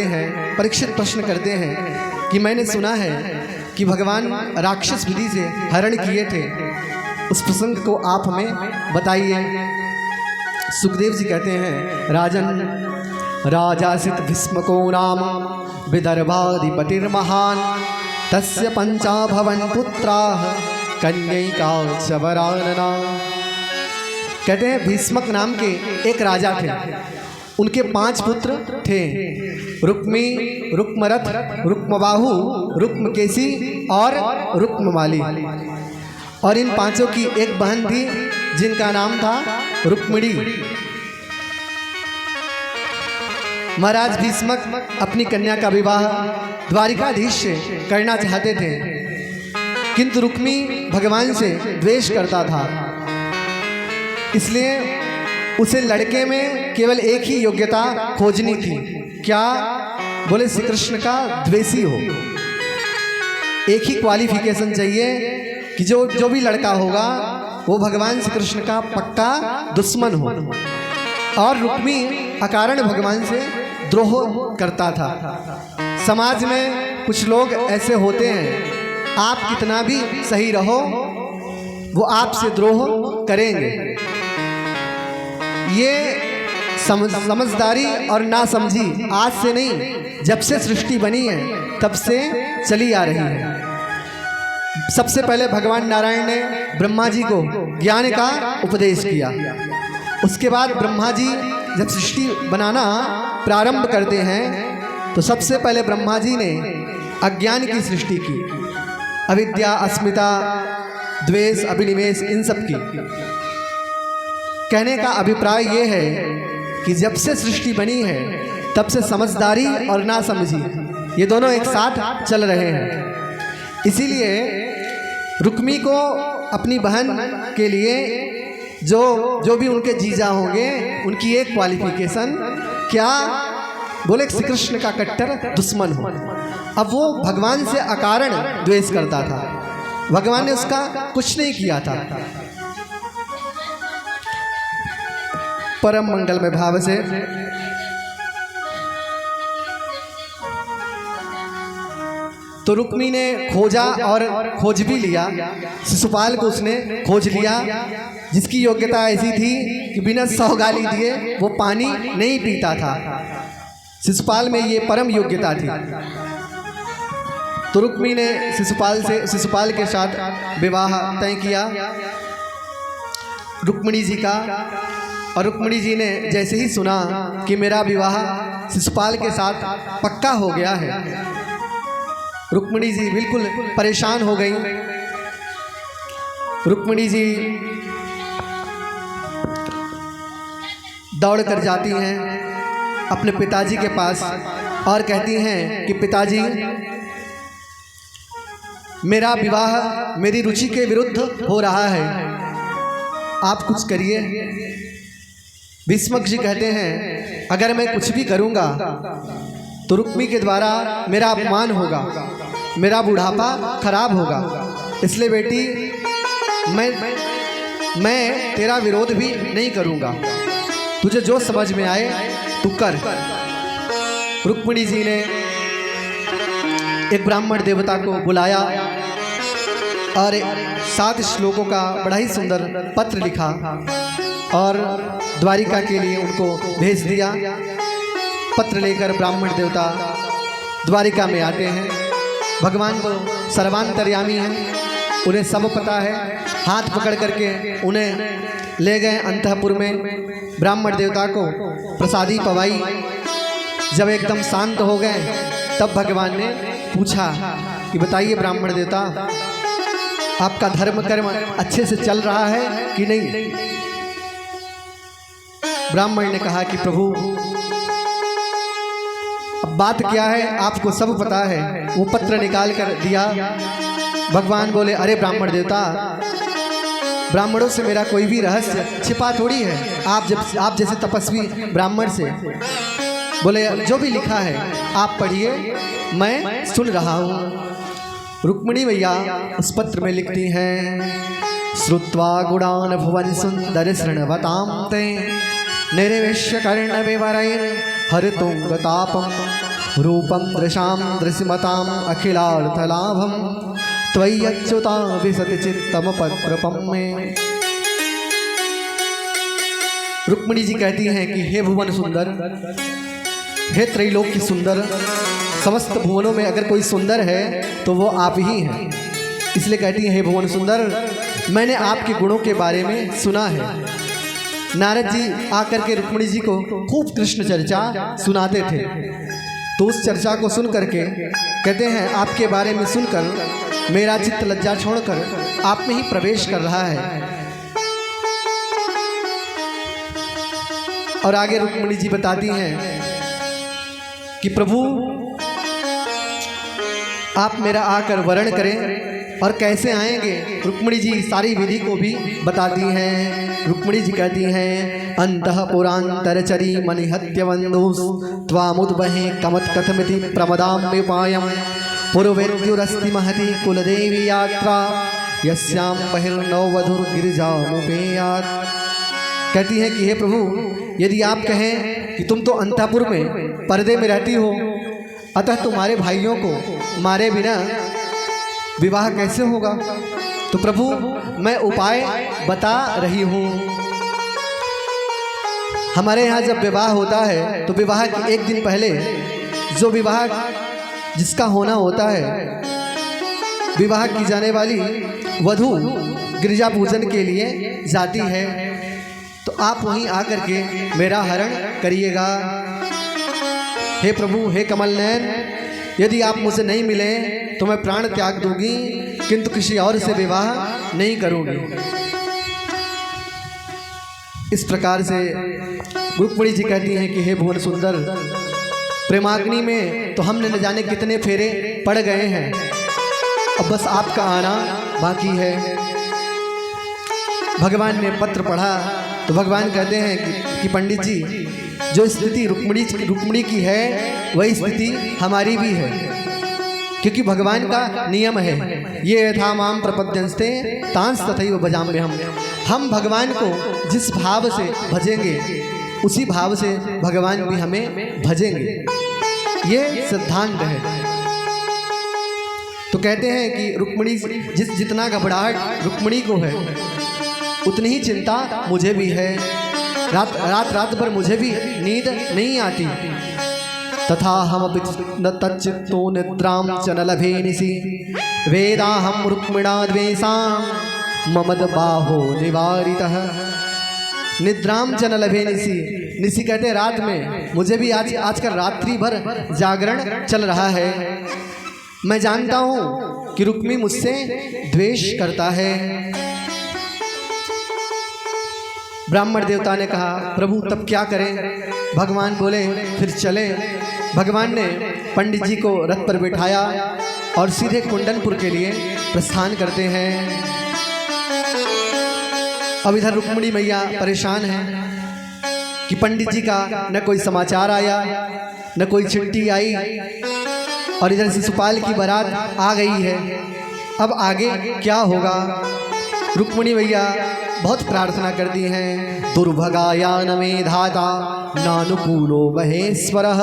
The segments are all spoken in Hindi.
करते हैं, परीक्षित प्रश्न करते हैं कि मैंने सुना है कि भगवान राक्षस विधि से हरण किए थे, उस प्रसंग को आप हमें बताइए। सुखदेव जी कहते हैं, राजन राजासित भीष्मको नाम विदर्भाधिपतिर्महान तस्य पंचाभवन पुत्राः कन्यैका च वरानना। कहते हैं भीष्मक नाम के एक राजा थे, उनके 5 पुत्र थे, रुक्मी, रुक्मरथ, रुक्मबाहु, रुक्मकेशी और रुक्ममाली। और इन 5 की एक बहन थी जिनका नाम था रुक्मिणी। महाराज भीष्मक अपनी कन्या का विवाह द्वारिकाधीश से करना चाहते थे, किंतु रुक्मी भगवान से द्वेष करता था, इसलिए उसे लड़के में केवल एक ही योग्यता खोजनी थी। क्या? बोले श्री कृष्ण का द्वेषी हो। एक ही क्वालिफिकेशन चाहिए कि जो भी लड़का होगा वो भगवान श्री कृष्ण का पक्का दुश्मन हो। और रुक्मी अकारण भगवान से द्रोह करता था। समाज में कुछ लोग ऐसे होते हैं, आप कितना भी सही रहो वो आपसे द्रोह करेंगे। ये समझदारी और नासमझी आज से नहीं, जब से सृष्टि बनी है तब से चली आ रही है। सबसे पहले भगवान नारायण ने ब्रह्मा जी को ज्ञान का उपदेश किया। उसके बाद ब्रह्मा जी जब सृष्टि बनाना प्रारंभ करते हैं तो सबसे पहले ब्रह्मा जी ने अज्ञान की सृष्टि की, अविद्या, अस्मिता, द्वेष, अभिनिवेश, इन सब की। कहने का अभिप्राय ये है कि जब से सृष्टि बनी है तब से समझदारी और नासमझी ये दोनों एक साथ चल रहे हैं। इसीलिए रुक्मी को अपनी बहन के लिए जो भी उनके जीजा होंगे उनकी एक क्वालिफिकेशन क्या? बोले श्री कृष्ण का कट्टर दुश्मन हो। अब वो भगवान से अकारण द्वेष करता था, भगवान ने उसका कुछ नहीं किया था। परम मंगल में भाव से तो रुक्मी ने खोजा और खोज भी लिया। शिशुपाल को उसने खोज लिया, जिसकी योग्यता ऐसी थी कि बिना सौगाली दिए वो पानी नहीं पीता था। शिशुपाल में ये परम योग्यता थी। तो रुक्मी ने शिशुपाल के साथ विवाह तय किया रुक्मिणी जी का। और रुक्मिणी जी ने जैसे ही सुना कि मेरा विवाह शिशुपाल के साथ पक्का हो गया है, रुक्मिणी जी बिल्कुल परेशान हो गई। रुक्मिणी जी दौड़ कर जाती हैं अपने पिताजी के पास और कहती हैं कि पिताजी, मेरा विवाह मेरी रुचि के विरुद्ध हो रहा है, आप कुछ करिए। भीष्मक जी कहते हैं, अगर मैं कुछ भी करूंगा तो रुक्मी के द्वारा मेरा अपमान होगा, मेरा बुढ़ापा खराब होगा, इसलिए बेटी मैं तेरा विरोध भी नहीं करूंगा, तुझे जो समझ में आए तू कर। रुक्मिणी जी ने एक ब्राह्मण देवता को बुलाया और 7 श्लोकों का बड़ा ही सुंदर पत्र लिखा और द्वारिका के लिए उनको भेज दिया। पत्र लेकर ब्राह्मण देवता द्वारिका में आते हैं। भगवान को सर्वांतर्यामी हैं, उन्हें सब पता है। हाथ पकड़ करके उन्हें ले गए अंतःपुर में। ब्राह्मण देवता को प्रसादी पवाई। जब एकदम शांत हो गए तब भगवान ने पूछा कि बताइए ब्राह्मण देवता, आपका धर्म कर्म अच्छे से चल रहा है कि नहीं? ब्राह्मण ने कहा कि प्रभु, अब बात क्या है आपको सब पता है। वो पत्र निकाल कर दिया। भगवान बोले, अरे ब्राह्मण देवता, ब्राह्मणों से मेरा कोई भी रहस्य छिपा थोड़ी है। आप जैसे तपस्वी ब्राह्मण से बोले, जो भी लिखा है आप पढ़िए, मैं सुन रहा हूँ। रुक्मिणी मैया उस पत्र में लिखती हैं, श्रुत्वा गुणान भुवन सुंदर शृण्वतां ते निर्विश्य कर्ण विवरैर् हरितुंग तापम रूपम दृशां दृश्यमतां अखिलार्थलाभम त्वय्यच्युता विशति चित्तम पत्रपम में। रुक्मिणी जी कहती हैं कि हे भुवन सुंदर, हे त्रैलोक्य सुंदर, समस्त भुवनों में अगर कोई सुंदर है तो वो आप ही हैं। इसलिए कहती हैं हे भुवन सुंदर, मैंने आपके गुणों के बारे में सुना है। नारद जी आकर के रुक्मिणी जी को खूब कृष्ण चर्चा सुनाते थे, तो उस चर्चा को सुन करके कहते हैं आपके बारे में सुनकर मेरा चित्त लज्जा छोड़कर आप में ही प्रवेश कर रहा है। और आगे रुक्मिणी जी बताती हैं कि प्रभु आप मेरा आकर वर्ण करें और कैसे आएंगे। रुक्मिणी जी सारी विधि को भी बताती हैं। रुक्मिणी जी कहती हैं अंतः पुरांतरचरी मनिहत्यवंदुस त्वामुद्वहे कमत कथमिति प्रमदाम्युपायं पुरवेद्युरस्ति महति कुलदेवी यात्रा यस्यां बहिर्नववधुर्गिरिजामुपेयात्। कहती हैं कि हे प्रभु, यदि आप कहें कि तुम तो अंतःपुर में पर्दे में रहती हो, अतः तुम्हारे भाइयों को मारे बिना विवाह कैसे होगा, तो प्रभु मैं उपाय बता रही हूँ। हमारे यहाँ जब विवाह होता है तो विवाह के एक दिन पहले जो विवाह जिसका होना होता है, विवाह की जाने वाली वधू गिरिजा पूजन के लिए जाती है, तो आप वहीं आकर के मेरा हरण करिएगा। हे प्रभु, हे कमल नयन, यदि आप मुझसे नहीं मिले तो मैं प्राण त्याग दूंगी, किंतु किसी और से विवाह नहीं करूंगी। इस प्रकार से रुक्मिणी जी कहती हैं कि हे भुवन सुंदर, प्रेमाग्नि में तो हमने न जाने कितने फेरे पड़ गए हैं, अब बस आपका आना बाकी है। भगवान ने पत्र पढ़ा तो भगवान कहते हैं कि पंडित जी, जो स्थिति रुक्मिणी की है वही स्थिति हमारी भी है, क्योंकि भगवान का नियम है ये यथा माम प्रपद्यन्ते तांस तथैव भजाम्यहम्। हम भगवान को जिस भाव से भजेंगे उसी भाव से भगवान भी हमें भजेंगे, ये सिद्धांत है। तो कहते हैं कि रुक्मिणी जितना घबराहट रुक्मिणी को है उतनी ही चिंता मुझे भी है। रात भर मुझे भी नींद नहीं आती। तथा हम न तच्चित्तो निद्रां च न लभे निशि वेदाहं रुक्मिणा द्वेषां ममद बाहो निवारितः। निद्रां च न लभे निशि, निशि कहते रात में, मुझे भी आजकल रात्रि भर जागरण चल रहा है। मैं जानता हूँ कि रुक्मी मुझसे द्वेष करता है। ब्राह्मण देवता ने कहा प्रभु तब क्या करें। भगवान बोले फिर चले। भगवान ने पंडित जी को रथ पर बिठाया और सीधे कुंडनपुर के लिए प्रस्थान करते हैं। अब इधर रुक्मिणी मैया परेशान है कि पंडित जी का न कोई समाचार आया न कोई चिट्ठी आई, और इधर शिशुपाल की बारात आ गई है। अब आगे क्या होगा। रुक्मिणी मैया बहुत प्रार्थना करती हैं, दुर्भगाया न मे धाता नानुकूलो महेश्वरः।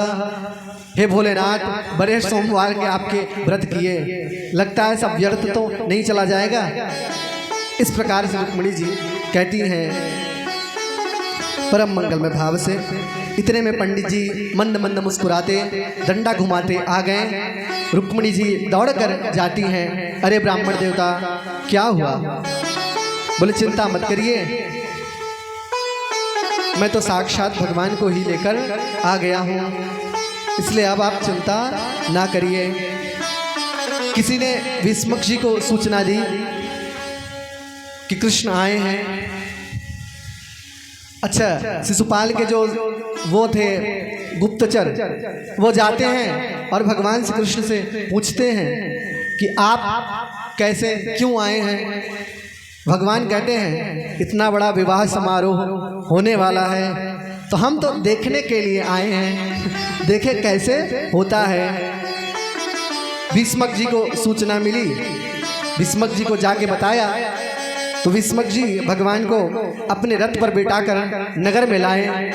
हे भोलेनाथ, बड़े सोमवार के आपके व्रत किए, लगता है सब व्यर्थ तो नहीं चला जाएगा। इस प्रकार से रुक्मिणी जी कहती हैं परम मंगलमय भाव से। इतने में पंडित जी मंद मंद मुस्कुराते डंडा घुमाते आ गए। रुक्मिणी जी दौड़ कर जाती हैं, अरे ब्राह्मण देवता क्या हुआ। बोले चिंता मत करिए, मैं तो साक्षात भगवान को ही लेकर आ गया हूँ, इसलिए अब आप चिंता ना करिए। किसी ने भीष्मक जी को सूचना दी कि कृष्ण आए हैं। अच्छा, शिशुपाल के जो वो थे गुप्तचर, वो जाते हैं और भगवान श्री कृष्ण से पूछते हैं कि आप कैसे क्यों आए हैं। भगवान कहते हैं इतना बड़ा विवाह समारोह होने वाला है तो हम तो देखने के लिए आए हैं, देखे कैसे होता है। भीष्मक जी को सूचना मिली, भीष्मक जी को जाके बताया तो भीष्मक जी भगवान को अपने रथ पर बिठाकर नगर में लाए।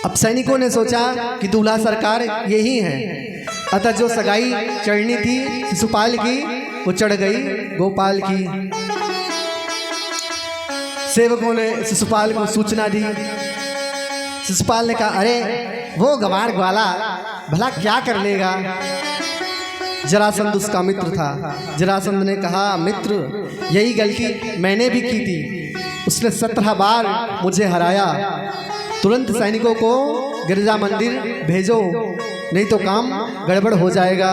अब सैनिकों ने सोचा कि दूल्हा सरकार यही है, अतः जो सगाई चढ़नी थी शिशुपाल की वो चढ़ गई गोपाल की। सेवकों ने शिशुपाल को सूचना दी। शिशुपाल ने कहा, अरे वो गवार ग्वाला भला क्या कर लेगा। जरासंध उसका मित्र था। जरासंध ने कहा, मित्र यही गलती मैंने भी की थी, उसने 17 बार मुझे हराया। तुरंत सैनिकों को गिरजा मंदिर भेजो, नहीं तो काम गड़बड़ हो जाएगा।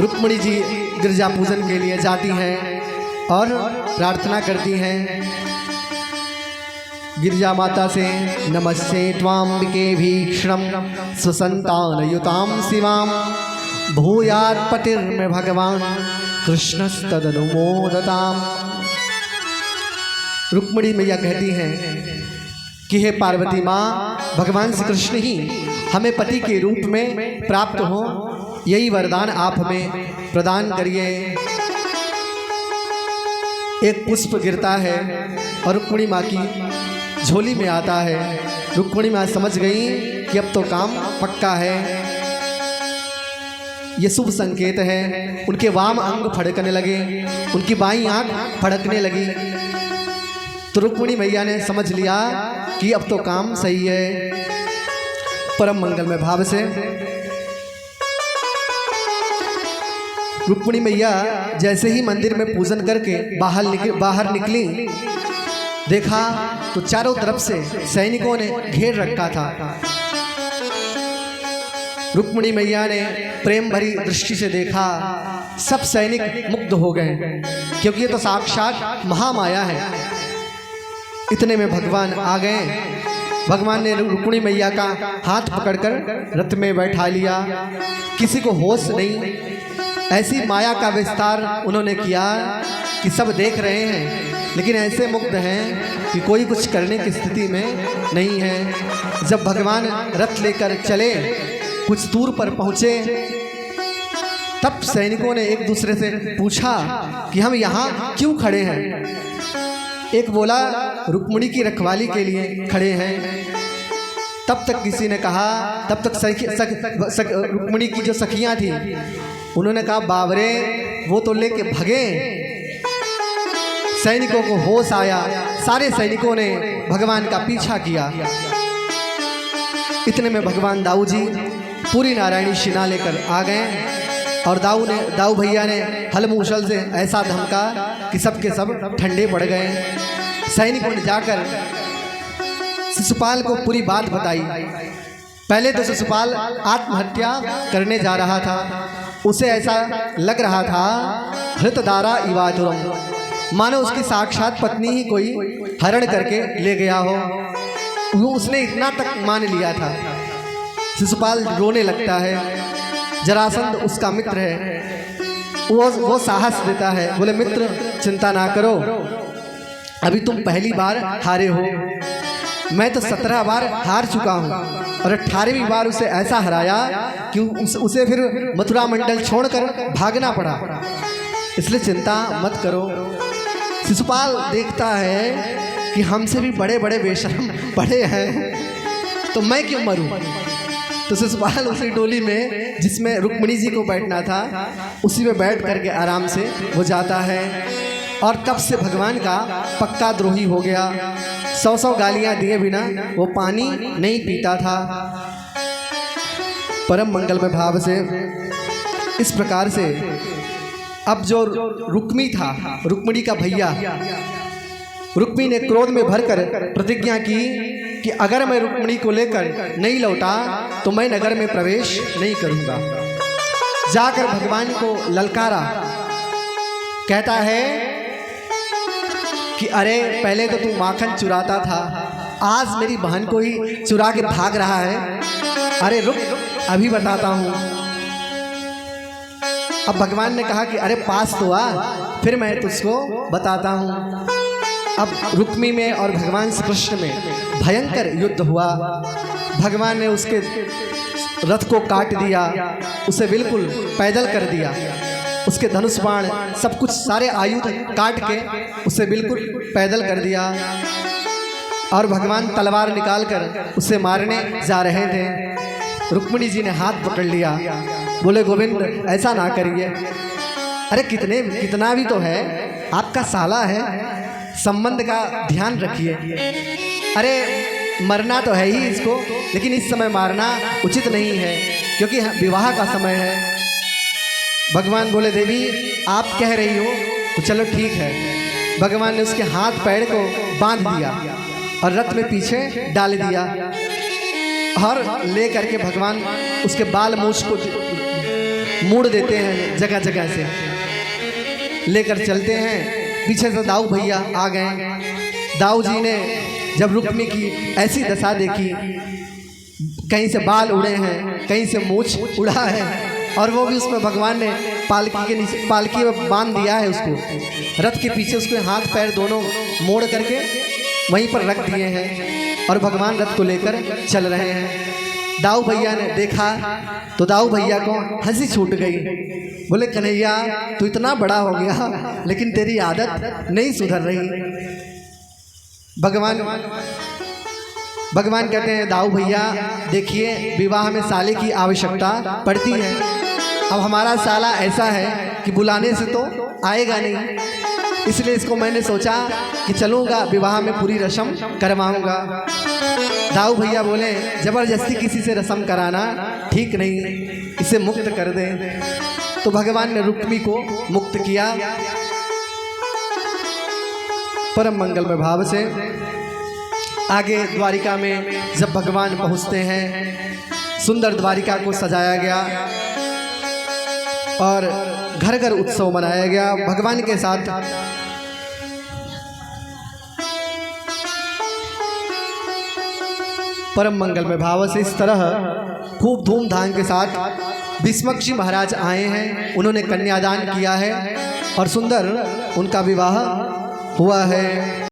रुक्मिणी जी गिरजा पूजन के लिए जाती हैं और प्रार्थना करती हैं, गिरजा माता से, नमस्ते त्वाम्बिके भीक्षणं स्वसंतानयुतां शिवां भूयात् पतिर्मे भगवान कृष्णस्तदनुमोदताम्। रुक्मिणी मैया कहती हैं कि हे पार्वती माँ, भगवान श्री कृष्ण ही हमें पति के रूप में प्राप्त हो, यही वरदान आप हमें प्रदान करिए। एक पुष्प गिरता है और रुक्मिणी माँ की झोली में आता है। रुक्मिणी माँ समझ गई कि अब तो काम पक्का है, ये शुभ संकेत है। उनके वाम अंग फड़कने लगे, उनकी बाईं आंख फड़कने लगी। तो रुक्मिणी मैया ने समझ लिया कि अब तो काम सही है। परम मंगलमय भाव से रुक्मिणी मैया जैसे ही मंदिर में पूजन करके बाहर निकली, देखा तो चारों तरफ से सैनिकों ने घेर रखा था। रुक्मिणी मैया ने प्रेम भरी दृष्टि से देखा, सब सैनिक मुग्ध हो गए, क्योंकि ये तो साक्षात महामाया है। इतने में भगवान आ गए। भगवान ने रुक्मिणी मैया का हाथ पकड़कर रथ में बैठा लिया। किसी को होश नहीं, ऐसी माया का विस्तार उन्होंने किया कि सब देख रहे हैं, लेकिन ऐसे मुग्ध हैं कि कोई कुछ करने की स्थिति में नहीं है। जब भगवान रथ लेकर चले, कुछ दूर पर पहुँचे, तब सैनिकों ने एक दूसरे से पूछा कि हम यहाँ क्यों खड़े हैं। एक बोला, रुक्मिणी की रखवाली के लिए खड़े हैं। तब तक किसी ने कहा, तब तक रुक्मिणी की जो सखियाँ थी उन्होंने कहा, बाबरे वो तो लेके भगे। सैनिकों को होश आया, सारे सैनिकों ने भगवान का पीछा किया। इतने में भगवान दाऊ जी पूरी नारायणी शिना लेकर आ गए और दाऊ भैया ने हल मूसल से ऐसा धमका कि सब के सब ठंडे पड़ गए। सैनिकों ने जाकर शिशुपाल को पूरी बात बताई। पहले तो शिशुपाल आत्महत्या करने जा रहा था, उसे ऐसा लग रहा था हृतदारा इवातुरम, मानो उसकी साक्षात पत्नी ही कोई हरण करके ले गया हो। वो उसने इतना तक मान लिया था। शिशुपाल रोने लगता है। जरासंध उसका मित्र है, वो साहस देता है, बोले मित्र चिंता ना करो, अभी तुम पहली बार हारे हो, मैं तो 17 बार हार चुका हूँ और 18वीं बार उसे ऐसा हराया कि उसे फिर मथुरा मंडल छोड़कर भागना पड़ा, इसलिए चिंता मत करो। शिशुपाल देखता है कि हमसे भी बड़े बड़े बेशरम बड़े हैं, तो मैं क्यों मरूं। तो शिशुपाल उसी डोली में जिसमें रुक्मिणी जी को बैठना था, उसी में बैठ करके आराम से हो जाता है। और तब से भगवान का पक्का द्रोही हो गया। 100 गालियां दिए बिना वो पानी नहीं पीता था। परम मंगलमय भाव से इस प्रकार से अब जो रुक्मी था, रुक्मिणी का भैया, रुक्मी ने क्रोध में भरकर प्रतिज्ञा की कि अगर मैं रुक्मिणी को लेकर नहीं लौटा तो मैं नगर में प्रवेश नहीं करूंगा। जाकर भगवान को ललकारा, कहता है कि अरे पहले तो तू माखन चुराता था, आज मेरी बहन को ही चुरा के भाग रहा है। अरे रुक, अभी बताता हूँ। अब भगवान ने कहा कि अरे पास तो आ, फिर मैं तुझको बताता हूँ। अब रुक्मी में और भगवान श्री कृष्ण में भयंकर युद्ध हुआ। भगवान ने उसके रथ को काट दिया, उसे बिल्कुल पैदल कर दिया, उसके धनुष बाण सब कुछ सारे आयुध काट के उसे बिल्कुल पैदल कर दिया। और भगवान तलवार निकालकर उसे मारने जा रहे थे। रुक्मिणी जी ने हाथ पकड़ लिया, बोले गोविंद ऐसा ना करिए, अरे कितना भी तो है, आपका साला है, संबंध का ध्यान रखिए। अरे मरना तो है ही इसको, लेकिन इस समय मारना उचित नहीं है क्योंकि विवाह का समय है। भगवान बोले देवी आप कह रही हो तो चलो ठीक है। भगवान ने उसके हाथ पैर को बांध दिया और रथ में पीछे डाल दिया और ले करके भगवान उसके बाल मूछ को मोड़ देते हैं, जगह जगह से लेकर चलते हैं। पीछे से दाऊ भैया आ गए। दाऊ जी ने जब रुक्मिणी की ऐसी दशा देखी, कहीं से बाल उड़े हैं, कहीं से मूछ उड़ा है, और वो भी उसमें भगवान ने पालकी के नीचे पालकी में बांध दिया है उसको, रथ के पीछे उसके हाथ पैर दोनों मोड़ करके वहीं पर रख दिए हैं और भगवान रथ को लेकर चल रहे हैं। दाऊ भैया ने देखा तो दाऊ भैया को हंसी छूट गई। बोले कन्हैया तू इतना बड़ा हो गया लेकिन तेरी आदत नहीं सुधर रही। भगवान कहते हैं दाऊ भैया देखिए विवाह में साले की आवश्यकता पड़ती है। अब हमारा साला ऐसा है कि बुलाने से तो आएगा नहीं, इसलिए इसको मैंने सोचा कि चलूँगा विवाह में पूरी रस्म करवाऊँगा। दाऊ भैया बोले जबरदस्ती किसी से रस्म कराना ठीक नहीं, इसे मुक्त कर दे। तो भगवान ने रुक्मिणी को मुक्त किया। परम मंगलमय भाव से आगे द्वारिका में जब भगवान पहुँचते हैं, सुंदर द्वारिका को सजाया गया और घर घर उत्सव मनाया गया। भगवान के साथ परम मंगलमय भाव से इस तरह खूब धूमधाम के साथ भीष्मक जी महाराज आए हैं। उन्होंने कन्यादान किया है और सुंदर उनका विवाह हुआ है।